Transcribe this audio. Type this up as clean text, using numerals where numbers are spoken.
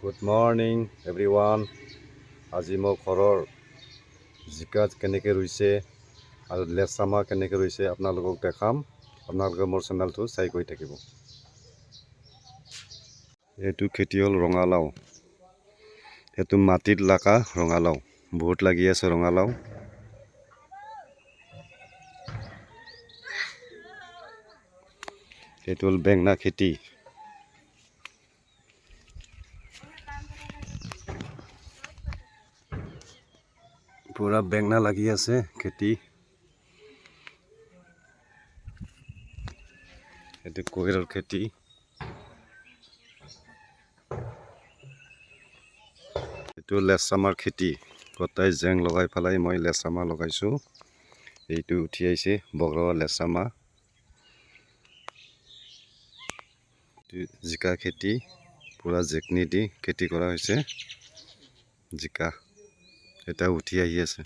Good morning everyone. আজি মই ঘৰৰ জিকা কেনেকৈ ৰুইছে আৰু লেচামা কেনেকৈ ৰুইছে আপোনালোকক দেখাম। আপোনালোকে মোৰ চেনেলটো চাই গৈ থাকিব। এইটো খেতি হ'ল ৰঙালাও। এইটো মাটিত লাগা ৰঙালাও। বহুত লাগি আছে ৰঙালাও। এইটো হ'ল বেঙেনা খেতি। পুৰা বেঙেনা লাগি আছে খেতি। এইটো কুঁহিয়াৰৰ খেতি। এইটো লেচামাৰ খেতি। গোটাই জেং লগাই পেলাই মই লেচামা লগাইছোঁ। এইটো উঠি আহিছে বগা লেচামা। জিকা খেতি পুৰা জেকনি দি খেতি কৰা হৈছে। জিকা এটা উঠি আহি আছে।